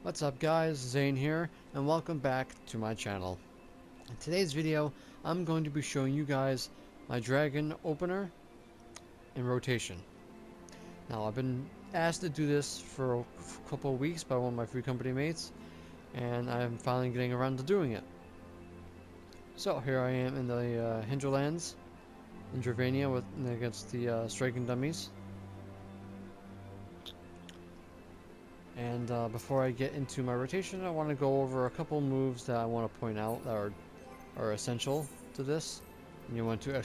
What's up guys, Zane here, and welcome back to my channel. In today's video, I'm going to be showing you guys my Dragon opener in rotation. Now, I've been asked to do this for a couple of weeks by one of my free company mates, and I'm finally getting around to doing it. So, here I am in the Hinterlands in Dravania against the striking dummies. And before I get into my rotation, I want to go over a couple moves that I want to point out that are essential to this, and you want to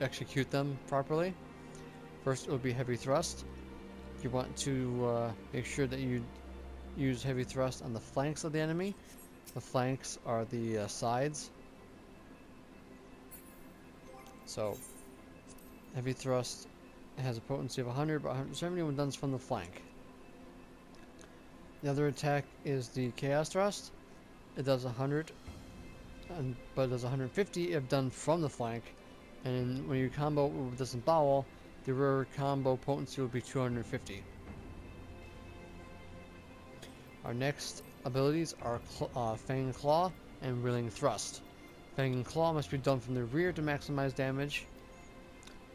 execute them properly. First, it will be heavy thrust. You want to make sure that you use heavy thrust on the flanks of the enemy. The flanks are the sides. So, heavy thrust has a potency of 100, but 170 when done from the flank. The other attack is the Chaos Thrust. It does 100, but it does 150 if done from the flank. And when you combo with Disembowel, the rear combo potency will be 250. Our next abilities are Fang and Claw and Wheeling Thrust. Fang and Claw must be done from the rear to maximize damage,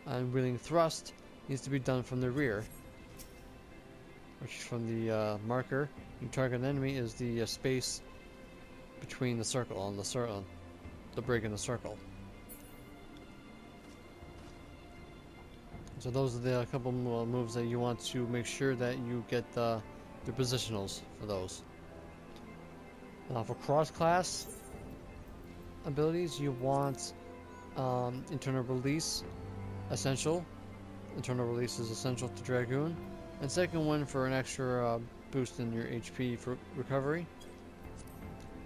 and Wheeling Thrust needs to be done from the rear, which from the marker you target an enemy is the space between the circle and the break in the circle. So those are the couple moves that you want to make sure that you get the positionals for those. Now for cross-class abilities, you want internal release essential. Internal release is essential to Dragoon. And second one for an extra boost in your HP for recovery.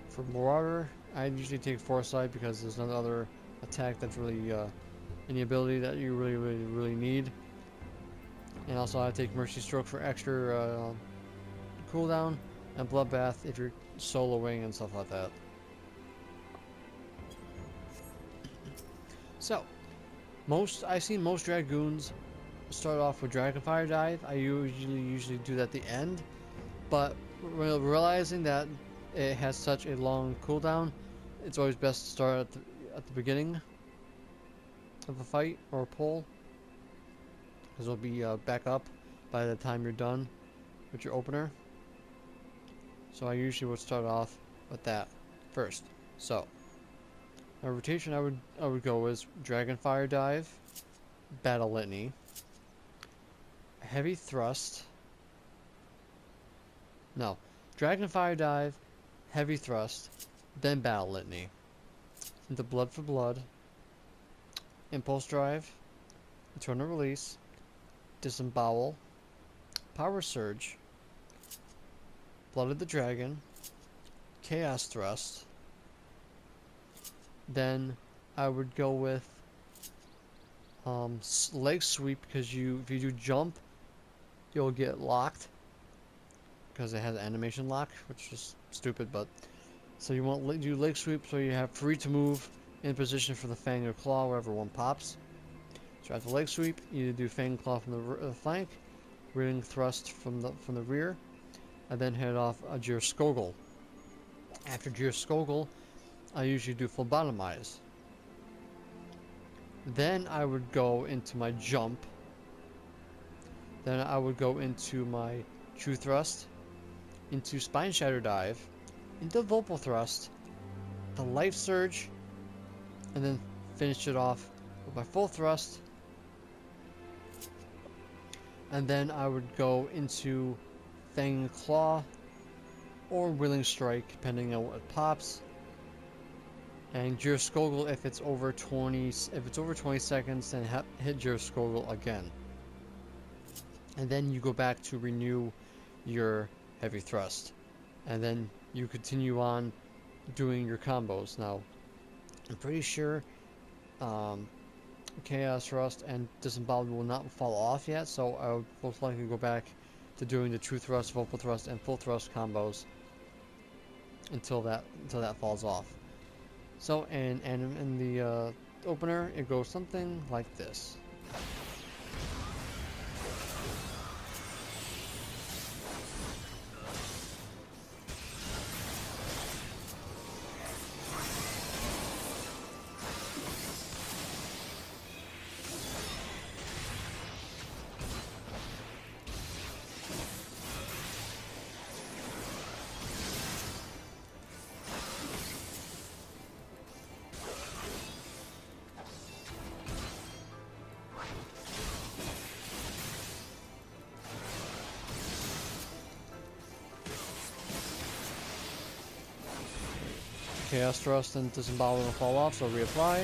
For Marauder, I usually take Foresight because there's no other attack that's really any ability that you really need. And also I take Mercy Stroke for extra cooldown, and Bloodbath if you're soloing and stuff like that. So, I see most Dragoons start off with Dragonfire Dive. I usually do that at the end, but realizing that it has such a long cooldown, it's always best to start at the beginning of a fight or a pull, because it'll be back up by the time you're done with your opener. So I usually would start off with that first. So my rotation I would go is Dragonfire Dive, Battle Litany, Heavy Thrust. No, Dragonfire Dive, Heavy Thrust, then Battle Litany. Into Blood for Blood, Impulse Drive, Eternal Release, Disembowel, Power Surge, Blood of the Dragon, Chaos Thrust. Then I would go with leg sweep, because if you do jump, you'll get locked because it has an animation lock, which is stupid, but so you want to do leg sweep so you have free to move in position for the Fang or Claw wherever one pops. So after leg sweep, you do Fang and Claw from the flank, Wheeling Thrust from the rear, and then head off a Jir Skogul. After Jir Skogul, I usually do Phlebotomize. Then I would go into my jump. Then I would go into my True Thrust, into Spine Shatter Dive, into Vocal Thrust, the Life Surge, and then finish it off with my Full Thrust. And then I would go into Fang and Claw or Wheeling Strike, depending on what pops. And Jir Skogul if it's over 20 seconds, then hit Jir Skogul again. And then you go back to renew your Heavy Thrust. And then you continue on doing your combos. Now, I'm pretty sure Chaos Thrust and Disembowel will not fall off yet, so I would most likely go back to doing the True Thrust, Vocal Thrust, and Full Thrust combos until that falls off. So, and in the opener, it goes something like this. Chaos Thrust and Disembowel will fall off, so reapply.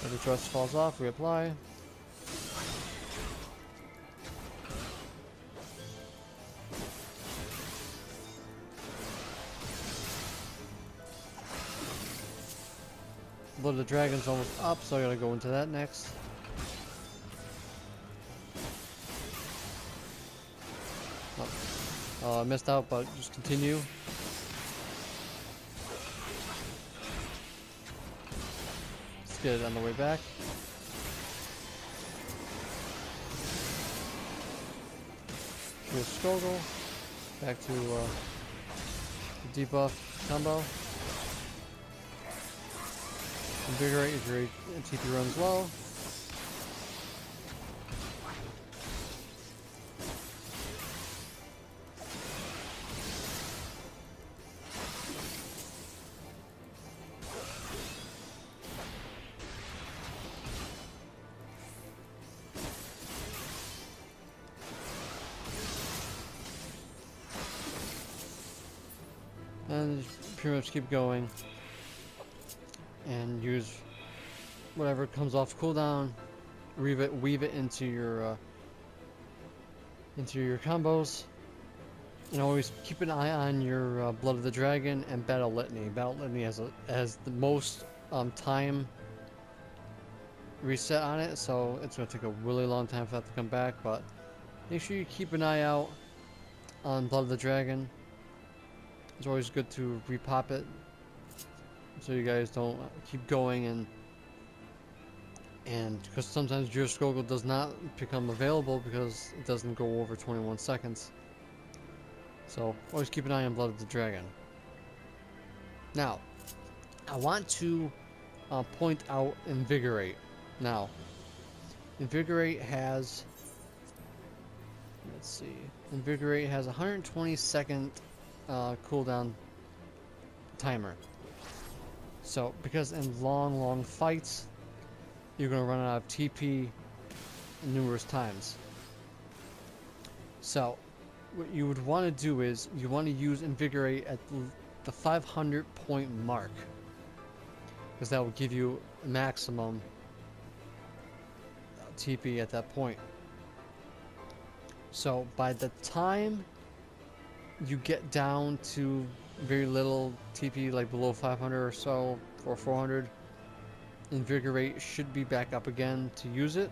Every thrust falls off, reapply. Blood of the Dragon's almost up, so I gotta go into that next. I missed out, but just continue. Let's get it on the way back. Here's Struggle. Back to the debuff combo. Invigorate if your TP runs low. And pretty much keep going and use whatever comes off cooldown, weave it into your combos, and always keep an eye on your Blood of the Dragon and Battle Litany. Battle Litany has the most time reset on it, so it's gonna take a really long time for that to come back. But make sure you keep an eye out on Blood of the Dragon. It's always good to repop it, so you guys don't keep going and because sometimes Geostruggle does not become available because it doesn't go over 21 seconds. So always keep an eye on Blood of the Dragon. Now, I want to point out Invigorate. Now, Invigorate has, let's see, Invigorate has 120-second cooldown timer. So, because in long fights, you're going to run out of TP numerous times. So, what you would want to do is, you want to use Invigorate at the 500 point mark, because that will give you maximum TP at that point. So, by the time you get down to very little TP, like below 500 or so, or 400, Invigorate should be back up again to use it.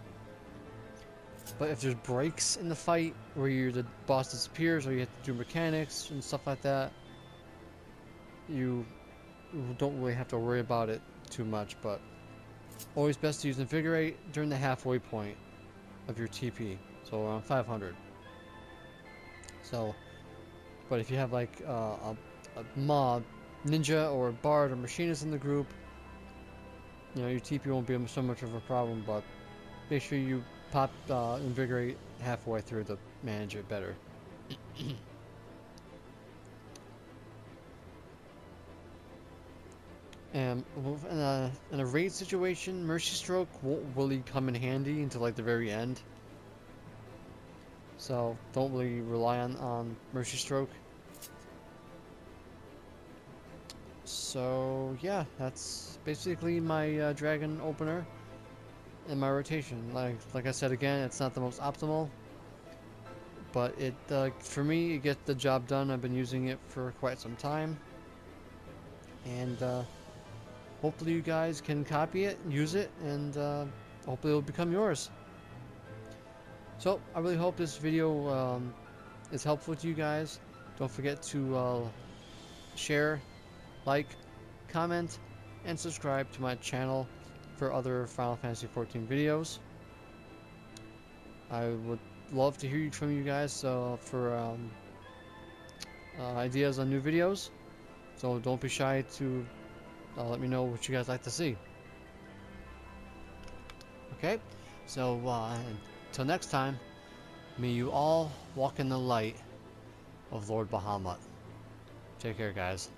But if there's breaks in the fight where the boss disappears or you have to do mechanics and stuff like that, you don't really have to worry about it too much. But always best to use Invigorate during the halfway point of your TP, so around 500. So, but if you have like a mob, ninja or bard or machinist in the group, you know, your TP won't be so much of a problem, but make sure you pop Invigorate halfway through to manage it better. And in a raid situation, Mercy Stroke won't really come in handy until like the very end. So don't really rely on Mercy Stroke. So yeah, that's basically my dragon opener and my rotation. Like I said again, it's not the most optimal, but it for me it gets the job done. I've been using it for quite some time, and hopefully you guys can copy it, use it, and hopefully it'll become yours. So I really hope this video is helpful to you guys. Don't forget to share, like, comment, and subscribe to my channel for other Final Fantasy XIV videos. I would love to hear from you guys for ideas on new videos. So don't be shy to let me know what you guys like to see. Okay, so until next time, may you all walk in the light of Lord Bahamut. Take care, guys.